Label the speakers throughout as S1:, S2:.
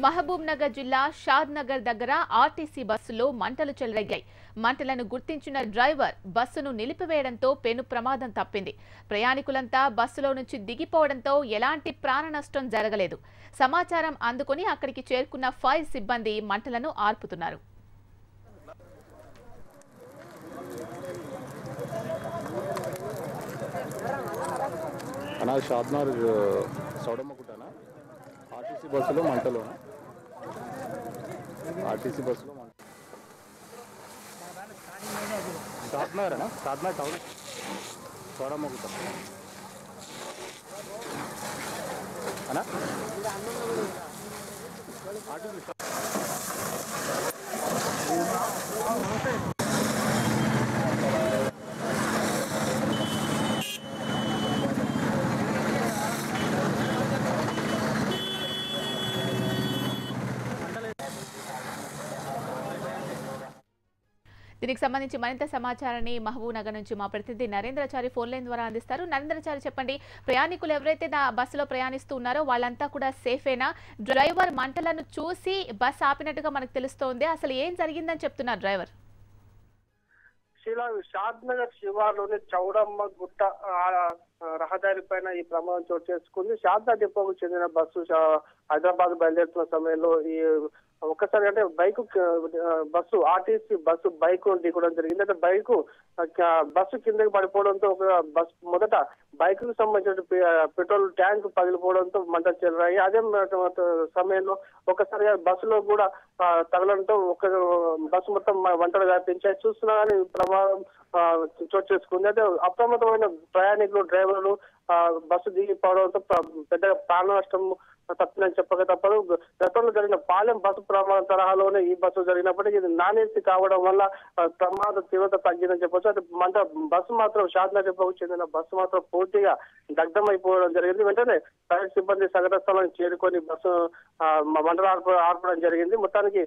S1: మహబూబ్ నగర్ జిల్లా షాద్ నగర్ దగ్గర ఆర్టీసీ బస్సులో మంటలు చెలరేగాయి. మంటలను గుర్తించిన డ్రైవర్ బస్సును నిలిపివేయడంతో పెను ప్రమాదం తప్పింది. ప్రయాణికులంతా బస్సులో నుంచి దిగిపోవడంతో ఎలాంటి ప్రాణ నష్టం జరగలేదు. సమాచారం అందుకుని అక్కడికి చేరుకున్న ఫైర్ సిబ్బంది మంటలను ఆర్పుతున్నారు.
S2: షాద్నగర్ సౌడమ్మకుటనా ఆర్టీసీ బస్సులో మంటలు షాద్నగర్ టౌన్ సౌడమ్మకుట అనా ఆర్టీసీ
S1: దీనికి సంబంధించి మరింత సమాచారాన్ని మహబూబ్ నగర్ నుంచి మా ప్రతినిధి నరేంద్రచారి ఫోన్ లైన్ ద్వారా అందిస్తారు. నరేంద్రచారి, చెప్పండి, ప్రయాణికులు ఎవరైతే బస్సులో ప్రయాణిస్తూ ఉన్నారో వాళ్ళంతా కూడా సేఫేనా? డ్రైవర్ మంటలను చూసి బస్ ఆపినట్టుగా మనకు తెలుస్తోంది. అసలు ఏం జరిగిందని చెప్తున్నారు డ్రైవర్?
S3: షాద్ నగర్ శివార్లోని చౌడమ్మ గుట్ట రహదారి పైన ఈ ప్రమాదం చోటు చేసుకుంది. షాద్ నగర్ డిపోకు చెందిన బస్సు హైదరాబాద్ బయలుదేరుతున్న సమయంలో ఈ ఒక్కసారి అంటే బస్సు ఆర్టీసీ బస్సు బైక్ ఢీకొనడం జరిగింది. అంటే బస్సు కిందకి పడిపోవడంతో బస్ మొదట బైక్ కు సంబంధించిన పెట్రోల్ ట్యాంక్ పగిలిపోవడంతో మంటలు చెలరాయి. అదే సమయంలో ఒక్కసారిగా బస్సులో కూడా తగలడంతో బస్సు మొత్తం మంటలు వ్యాపించాయి. చూస్తున్నా కానీ ప్రమాదం చోటు చేసుకుంది. అయితే అప్రమత్తమైన ప్రయాణికులు, డ్రైవర్లు బస్సు దిగిపోవడంతో పెద్దగా ప్రాణ నష్టం తప్పిందని చెప్పక తప్పదు. గతంలో జరిగిన పాలెం బస్సు ప్రమాదం తరహాలోనే ఈ బస్సు జరిగినప్పటికీ ఇది నాన్ ఏసీ కావడం వల్ల ప్రమాద తీవ్రత తగ్గిందని చెప్పొచ్చు. అయితే బస్సు మాత్రం షాద్ నగర్ డిపోకు చెందిన బస్సు మాత్రం పూర్తిగా దగ్ధమైపోవడం జరిగింది. వెంటనే ఫైర్ సిబ్బంది సంఘటన స్థలానికి చేరుకొని బస్సు మంటలు ఆర్పడం జరిగింది. మొత్తానికి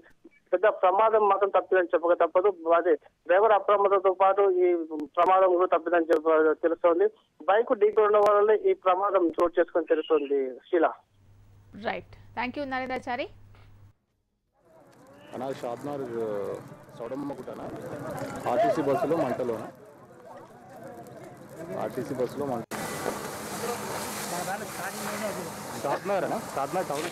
S3: పెద్ద ప్రమాదం మాత్రం తప్పిందని చెప్పక తప్పదు. అదే డ్రైవర్ అప్రమత్తతో పాటు ఈ ప్రమాదం కూడా తప్పిందని తెలుస్తోంది. బైక్ ఢీకొనడం వల్ల ఈ ప్రమాదం చోటు చేసుకొని తెలుస్తోంది. Sheela,
S1: right, thank you Narendrachari.
S2: Shadnagar సౌడమ్మకుటనా ఆర్టీసీ బస్సులో మంటలు షాద్నగర్ టౌన్